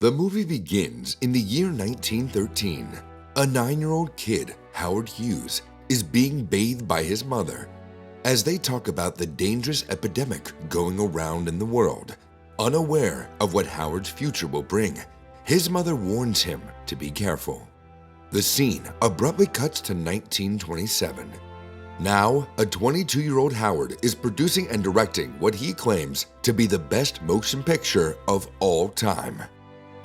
The movie begins in the year 1913. A 9-year-old kid, Howard Hughes, is being bathed by his mother as they talk about the dangerous epidemic going around in the world. Unaware of what Howard's future will bring, his mother warns him to be careful. The scene abruptly cuts to 1927. Now, a 22-year-old Howard is producing and directing what he claims to be the best motion picture of all time.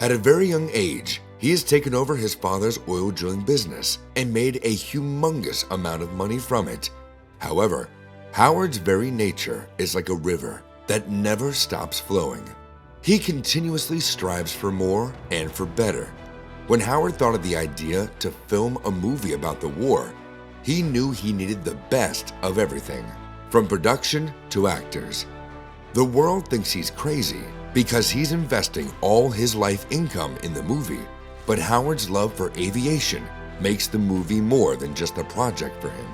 At a very young age, he has taken over his father's oil drilling business and made a humongous amount of money from it. However, Howard's very nature is like a river that never stops flowing. He continuously strives for more and for better. When Howard thought of the idea to film a movie about the war, he knew he needed the best of everything, from production to actors. The world thinks he's crazy because he's investing all his life income in the movie, but Howard's love for aviation makes the movie more than just a project for him.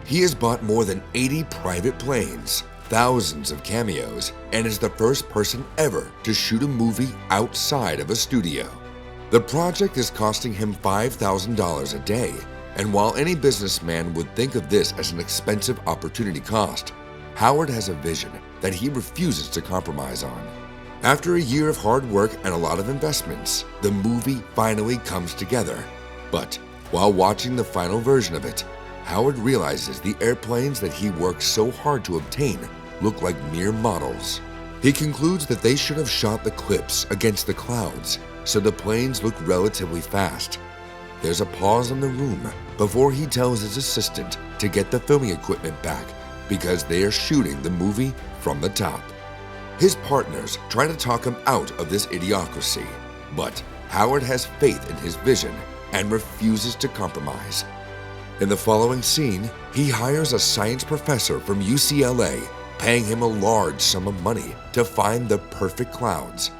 He has bought more than 80 private planes, thousands of cameos, and is the first person ever to shoot a movie outside of a studio. The project is costing him $5,000 a day, and while any businessman would think of this as an expensive opportunity cost, Howard has a vision that he refuses to compromise on. After a year of hard work and a lot of investments, the movie finally comes together. But while watching the final version of it, Howard realizes the airplanes that he worked so hard to obtain look like mere models. He concludes that they should have shot the clips against the clouds, so the planes look relatively fast. There's a pause in the room before he tells his assistant to get the filming equipment back because they are shooting the movie from the top. His partners try to talk him out of this idiocracy, but Howard has faith in his vision and refuses to compromise. In the following scene, he hires a science professor from UCLA, paying him a large sum of money to find the perfect clouds.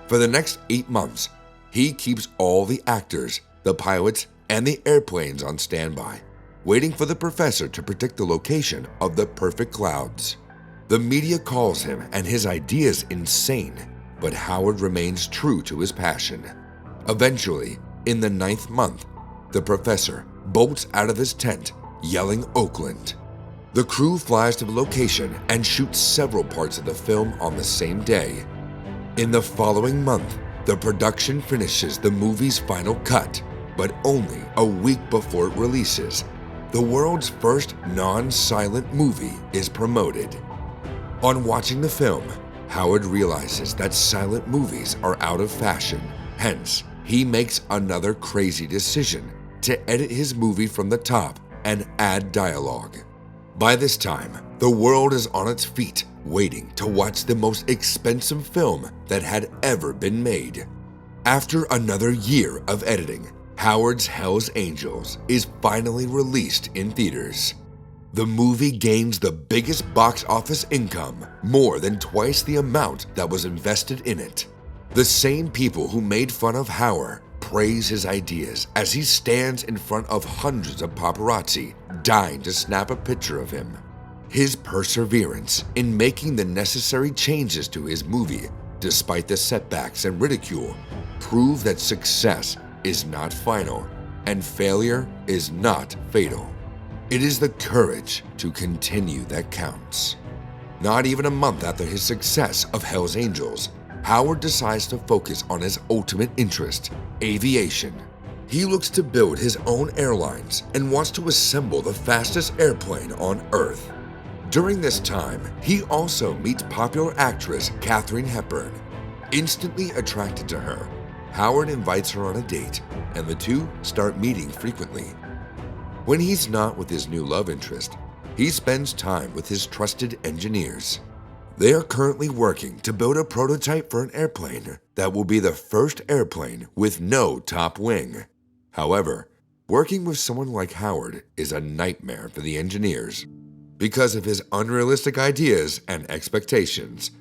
For the next 8 months, he keeps all the actors, the pilots, and the airplanes on standby, waiting for the professor to predict the location of the perfect clouds. The media calls him and his ideas insane, but Howard remains true to his passion. Eventually, in the 9th month, the professor bolts out of his tent, yelling Oakland. The crew flies to the location and shoots several parts of the film on the same day. In the following month, the production finishes the movie's final cut, but only a week before it releases, the world's first non-silent movie is promoted. On watching the film, Howard realizes that silent movies are out of fashion. Hence, he makes another crazy decision to edit his movie from the top and add dialogue. By this time, the world is on its feet, waiting to watch the most expensive film that had ever been made. After another year of editing, Howard's Hell's Angels is finally released in theaters. The movie gains the biggest box office income, more than twice the amount that was invested in it. The same people who made fun of Howard praise his ideas as he stands in front of hundreds of paparazzi dying to snap a picture of him. His perseverance in making the necessary changes to his movie, despite the setbacks and ridicule, prove that success is not final and failure is not fatal. It is the courage to continue that counts. Not even a month after his success of Hell's Angels, Howard decides to focus on his ultimate interest, aviation. He looks to build his own airlines and wants to assemble the fastest airplane on Earth. During this time, he also meets popular actress Katharine Hepburn. Instantly attracted to her, Howard invites her on a date, and the two start meeting frequently. When he's not with his new love interest, he spends time with his trusted engineers. They are currently working to build a prototype for an airplane that will be the first airplane with no top wing. However, working with someone like Howard is a nightmare for the engineers because of his unrealistic ideas and expectations.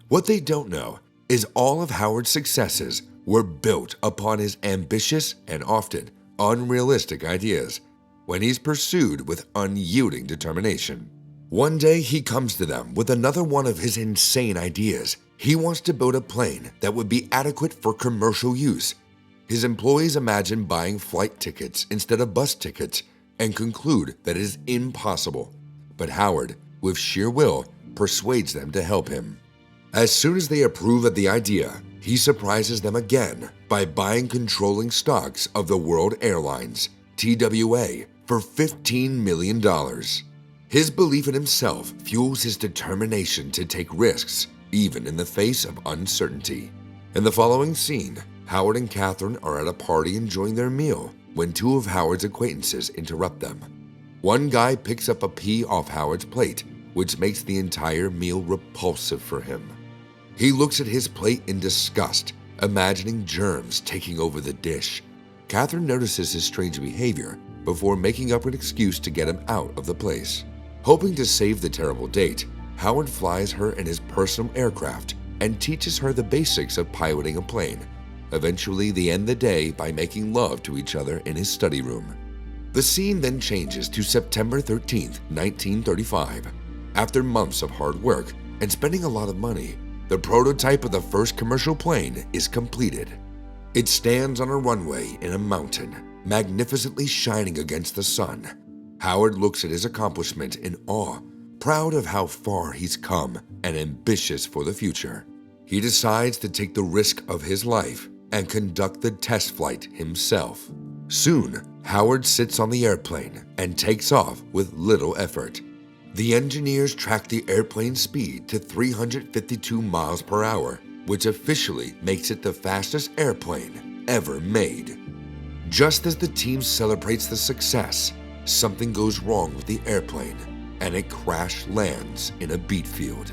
What they don't know is all of Howard's successes were built upon his ambitious and often unrealistic ideas when he's pursued with unyielding determination. One day he comes to them with another one of his insane ideas, He wants to build a plane that would be adequate for commercial use. His employees imagine buying flight tickets instead of bus tickets and conclude that it is impossible. But Howard, with sheer will, persuades them to help him. As soon as they approve of the idea, he surprises them again by buying controlling stocks of the World Airlines, TWA, for $15 million. His belief in himself fuels his determination to take risks, even in the face of uncertainty. In the following scene, Howard and Catherine are at a party enjoying their meal when two of Howard's acquaintances interrupt them. One guy picks up a pea off Howard's plate, which makes the entire meal repulsive for him. He looks at his plate in disgust, imagining germs taking over the dish. Catherine notices his strange behavior before making up an excuse to get him out of the place. Hoping to save the terrible date, Howard flies her in his personal aircraft and teaches her the basics of piloting a plane. Eventually, they end the day by making love to each other in his study room. The scene then changes to September 13, 1935. After months of hard work and spending a lot of money, the prototype of the first commercial plane is completed. It stands on a runway in a mountain, magnificently shining against the sun. Howard looks at his accomplishment in awe, proud of how far he's come and ambitious for the future. He decides to take the risk of his life and conduct the test flight himself. Soon, Howard sits on the airplane and takes off with little effort. The engineers track the airplane's speed to 352 miles per hour, which officially makes it the fastest airplane ever made. Just as the team celebrates the success, something goes wrong with the airplane, and it crash lands in a beet field.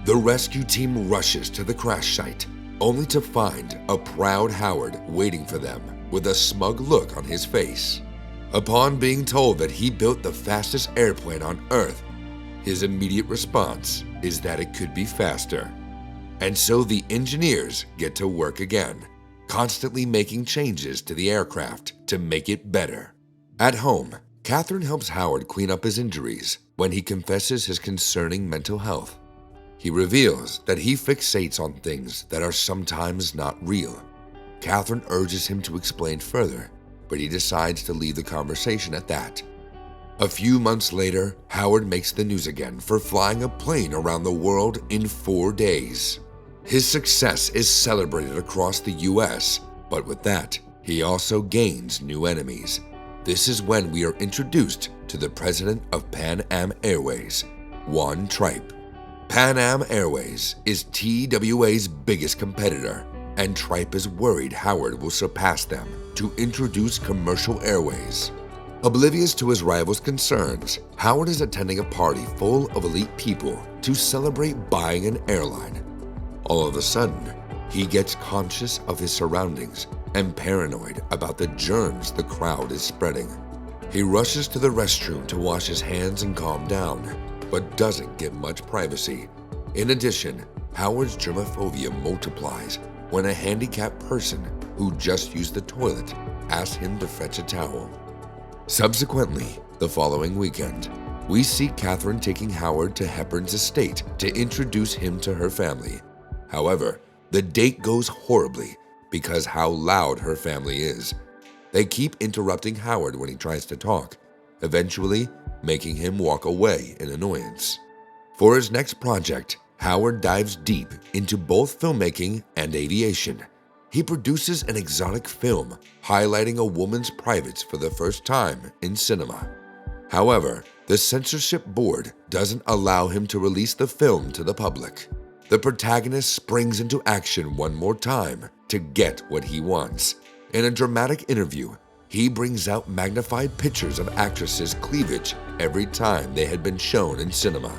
The rescue team rushes to the crash site, only to find a proud Howard waiting for them with a smug look on his face. Upon being told that he built the fastest airplane on Earth, his immediate response is that it could be faster. And so the engineers get to work again, constantly making changes to the aircraft to make it better. At home, Catherine helps Howard clean up his injuries when he confesses his concerning mental health. He reveals that he fixates on things that are sometimes not real. Catherine urges him to explain further, but he decides to leave the conversation at that. A few months later, Howard makes the news again for flying a plane around the world in 4 days. His success is celebrated across the US, but with that, he also gains new enemies. This is when we are introduced to the president of Pan Am Airways, Juan Tripe. Pan Am Airways is TWA's biggest competitor, and Tripe is worried Howard will surpass them to introduce commercial airways. Oblivious to his rival's concerns, Howard is attending a party full of elite people to celebrate buying an airline. All of a sudden, he gets conscious of his surroundings and paranoid about the germs the crowd is spreading. He rushes to the restroom to wash his hands and calm down, but doesn't get much privacy. In addition, Howard's germophobia multiplies when a handicapped person who just used the toilet asks him to fetch a towel. Subsequently, the following weekend, we see Catherine taking Howard to Hepburn's estate to introduce him to her family. However, the date goes horribly because how loud her family is. They keep interrupting Howard when he tries to talk, eventually making him walk away in annoyance. For his next project, Howard dives deep into both filmmaking and aviation. He produces an exotic film highlighting a woman's privates for the first time in cinema. However, the censorship board doesn't allow him to release the film to the public. The protagonist springs into action one more time to get what he wants. In a dramatic interview, he brings out magnified pictures of actresses' cleavage every time they had been shown in cinema.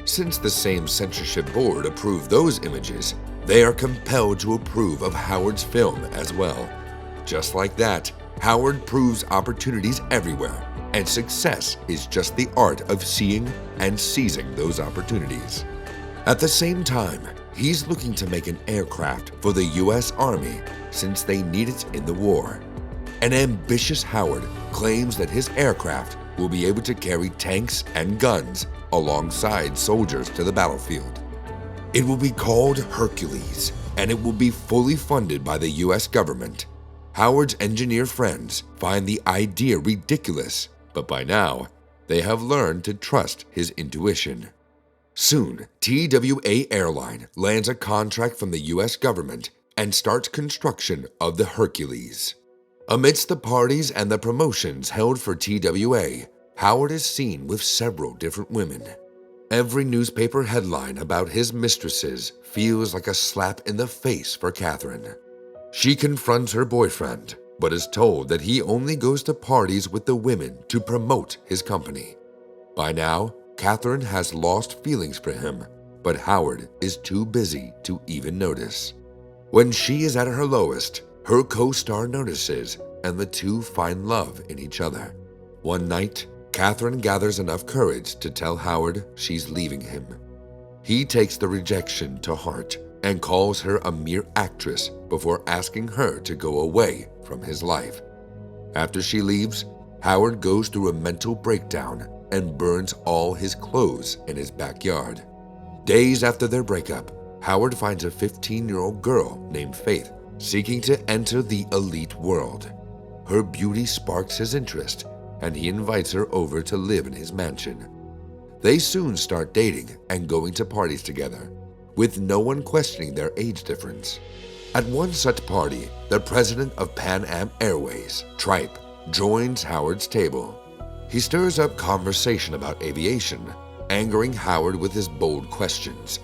Since the same censorship board approved those images, they are compelled to approve of Howard's film as well. Just like that, Howard proves opportunities everywhere, and success is just the art of seeing and seizing those opportunities. At the same time, he's looking to make an aircraft for the US Army since they need it in the war. An ambitious Howard claims that his aircraft will be able to carry tanks and guns alongside soldiers to the battlefield. It will be called Hercules, and it will be fully funded by the US government. Howard's engineer friends find the idea ridiculous, but by now, they have learned to trust his intuition. Soon, TWA Airline lands a contract from the US government and starts construction of the Hercules. Amidst the parties and the promotions held for TWA, Howard is seen with several different women. Every newspaper headline about his mistresses feels like a slap in the face for Catherine. She confronts her boyfriend, but is told that he only goes to parties with the women to promote his company. By now, Catherine has lost feelings for him, but Howard is too busy to even notice. When she is at her lowest, her co-star notices, and the two find love in each other. One night, Catherine gathers enough courage to tell Howard she's leaving him. He takes the rejection to heart and calls her a mere actress before asking her to go away from his life. After she leaves, Howard goes through a mental breakdown and burns all his clothes in his backyard. Days after their breakup, Howard finds a 15-year-old girl named Faith seeking to enter the elite world. Her beauty sparks his interest, and he invites her over to live in his mansion. They soon start dating and going to parties together, with no one questioning their age difference. At one such party, the president of Pan Am Airways, Tripe, joins Howard's table. He stirs up conversation about aviation, angering Howard with his bold questions.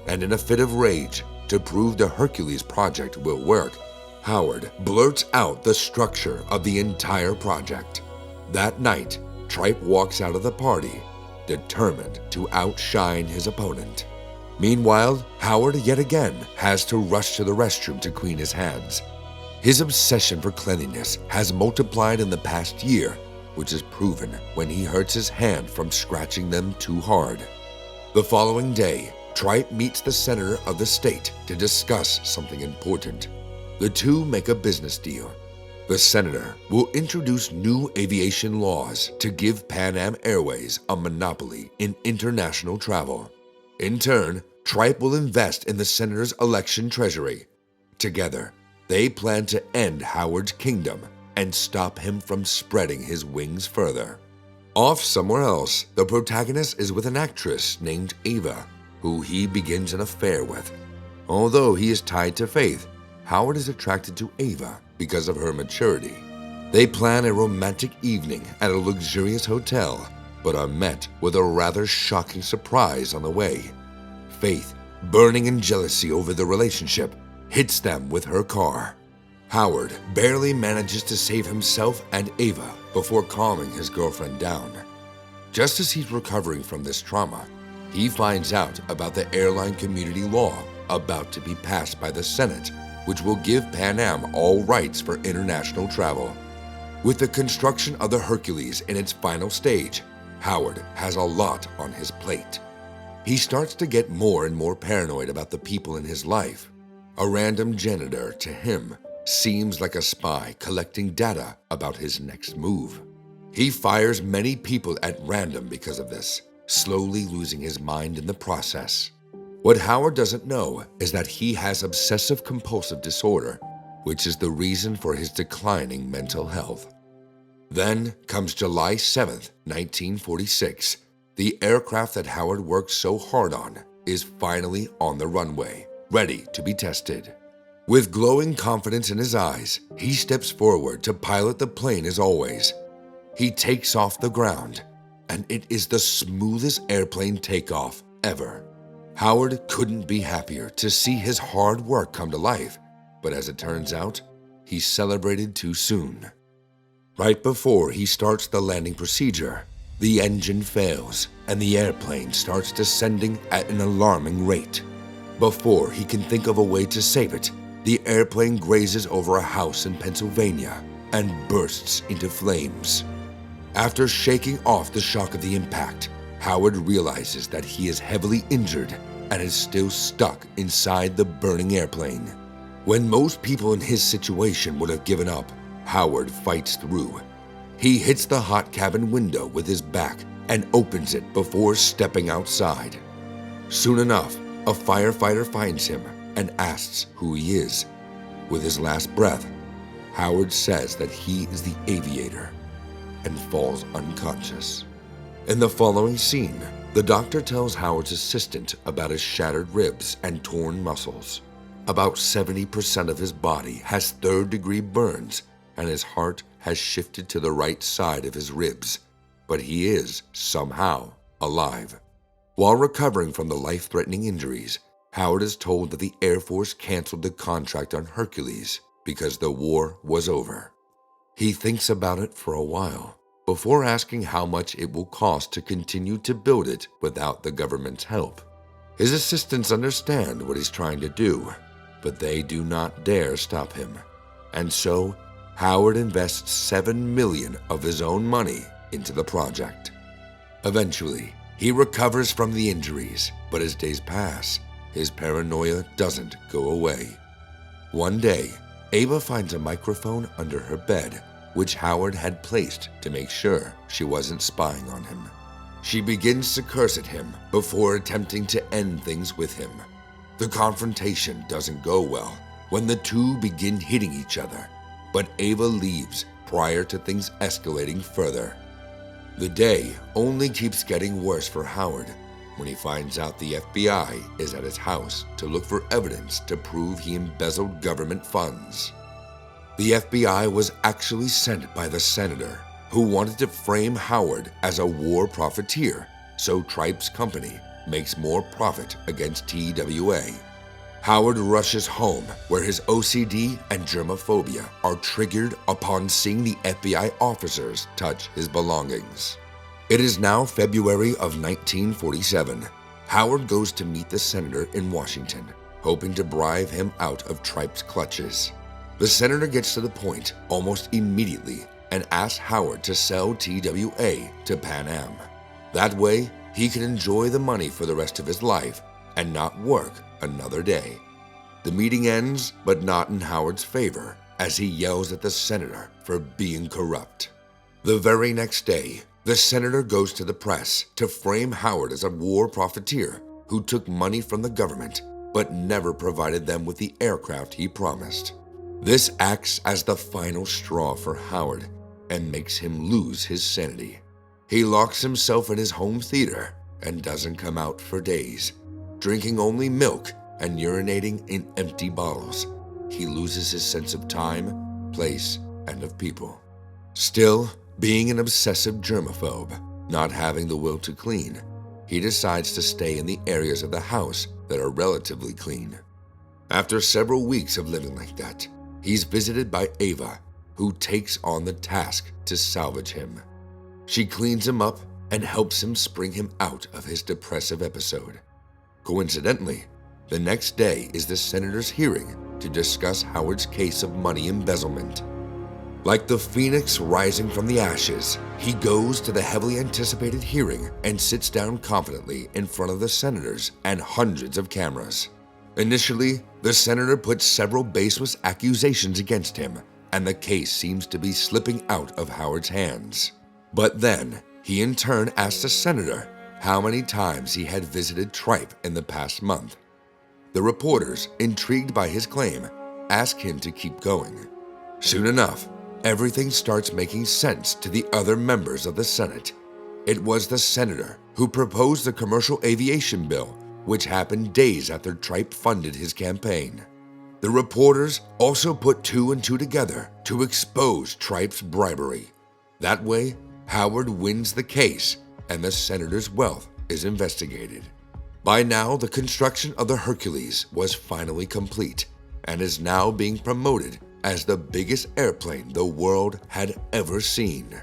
And in a fit of rage, to prove the Hercules project will work, Howard blurts out the structure of the entire project. That night, Tripe walks out of the party, determined to outshine his opponent. Meanwhile, Howard yet again has to rush to the restroom to clean his hands. His obsession for cleanliness has multiplied in the past year, which is proven when he hurts his hand from scratching them too hard. The following day, Tripe meets the senator of the state to discuss something important. The two make a business deal. The senator will introduce new aviation laws to give Pan Am Airways a monopoly in international travel. In turn, Tripe will invest in the senator's election treasury. Together, they plan to end Howard's kingdom and stop him from spreading his wings further. Off somewhere else, the protagonist is with an actress named Ava, who he begins an affair with. Although he is tied to Faith, Howard is attracted to Ava because of her maturity. They plan a romantic evening at a luxurious hotel, but are met with a rather shocking surprise on the way. Faith, burning in jealousy over the relationship, hits them with her car. Howard barely manages to save himself and Ava before calming his girlfriend down. Just as he's recovering from this trauma, he finds out about the airline community law about to be passed by the Senate, which will give Pan Am all rights for international travel. With the construction of the Hercules in its final stage, Howard has a lot on his plate. He starts to get more and more paranoid about the people in his life. A random janitor, to him, seems like a spy collecting data about his next move. He fires many people at random because of this, slowly losing his mind in the process. What Howard doesn't know is that he has obsessive-compulsive disorder, which is the reason for his declining mental health. Then comes July 7th, 1946. The aircraft that Howard worked so hard on is finally on the runway, ready to be tested. With glowing confidence in his eyes, he steps forward to pilot the plane as always. He takes off the ground, and it is the smoothest airplane takeoff ever. Howard couldn't be happier to see his hard work come to life, but as it turns out, he celebrated too soon. Right before he starts the landing procedure, the engine fails and the airplane starts descending at an alarming rate. Before he can think of a way to save it, the airplane grazes over a house in Pennsylvania and bursts into flames. After shaking off the shock of the impact, Howard realizes that he is heavily injured and is still stuck inside the burning airplane. When most people in his situation would have given up, Howard fights through. He hits the hot cabin window with his back and opens it before stepping outside. Soon enough, A firefighter finds him and asks who he is. With his last breath, Howard says that he is the aviator and falls unconscious. In the following scene, the doctor tells Howard's assistant about his shattered ribs and torn muscles. About 70% of his body has third-degree burns, and his heart has shifted to the right side of his ribs, but he is somehow alive. While recovering from the life-threatening injuries, Howard is told that the Air Force canceled the contract on Hercules because the war was over. He thinks about it for a while before asking how much it will cost to continue to build it without the government's help. His assistants understand what he's trying to do, but they do not dare stop him. And so, Howard invests $7 million of his own money into the project. Eventually, he recovers from the injuries, but as days pass, his paranoia doesn't go away. One day, Ava finds a microphone under her bed, which Howard had placed to make sure she wasn't spying on him. She begins to curse at him before attempting to end things with him. The confrontation doesn't go well when the two begin hitting each other, but Ava leaves prior to things escalating further. The day only keeps getting worse for Howard when he finds out the FBI is at his house to look for evidence to prove he embezzled government funds. The FBI was actually sent by the senator who wanted to frame Howard as a war profiteer so Tripe's company makes more profit against TWA. Howard rushes home where his OCD and germophobia are triggered upon seeing the FBI officers touch his belongings. It is now February of 1947. Howard goes to meet the senator in Washington, hoping to bribe him out of Tripe's clutches. The senator gets to the point almost immediately and asks Howard to sell TWA to Pan Am. That way, he can enjoy the money for the rest of his life and not work another day. The meeting ends, but not in Howard's favor, as he yells at the senator for being corrupt. The very next day, the senator goes to the press to frame Howard as a war profiteer who took money from the government but never provided them with the aircraft he promised. This acts as the final straw for Howard and makes him lose his sanity. He locks himself in his home theater and doesn't come out for days, drinking only milk and urinating in empty bottles. He loses his sense of time, place, and of people. Still, being an obsessive germaphobe, not having the will to clean, he decides to stay in the areas of the house that are relatively clean. After several weeks of living like that, he's visited by Ava, who takes on the task to salvage him. She cleans him up and helps him spring him out of his depressive episode. Coincidentally, the next day is the senator's hearing to discuss Howard's case of money embezzlement. Like the phoenix rising from the ashes, he goes to the heavily anticipated hearing and sits down confidently in front of the senators and hundreds of cameras. Initially, the senator puts several baseless accusations against him, and the case seems to be slipping out of Howard's hands. But then, he in turn asks the senator how many times he had visited Tripe in the past month. The reporters, intrigued by his claim, ask him to keep going. Soon enough, everything starts making sense to the other members of the Senate. It was the senator who proposed the commercial aviation bill, which happened days after Tripe funded his campaign. The reporters also put two and two together to expose Tripe's bribery. That way, Howard wins the case and the senator's wealth is investigated. By now, the construction of the Hercules was finally complete and is now being promoted as the biggest airplane the world had ever seen.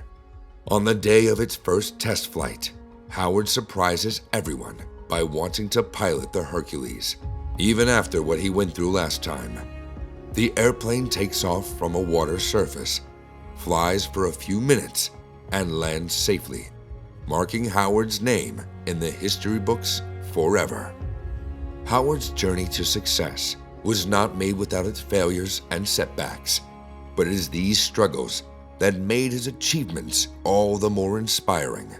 On the day of its first test flight, Howard surprises everyone by wanting to pilot the Hercules, even after what he went through last time. The airplane takes off from a water surface, flies for a few minutes, and lands safely, marking Howard's name in the history books forever. Howard's journey to success was not made without its failures and setbacks, but it is these struggles that made his achievements all the more inspiring.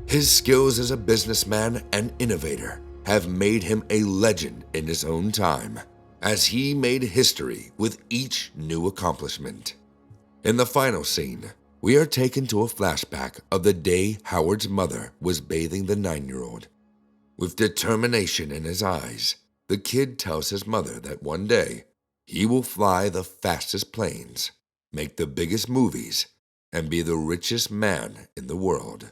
His skills as a businessman and innovator have made him a legend in his own time, as he made history with each new accomplishment. In the final scene, we are taken to a flashback of the day Howard's mother was bathing the 9-year-old. With determination in his eyes, the kid tells his mother that one day he will fly the fastest planes, make the biggest movies, and be the richest man in the world.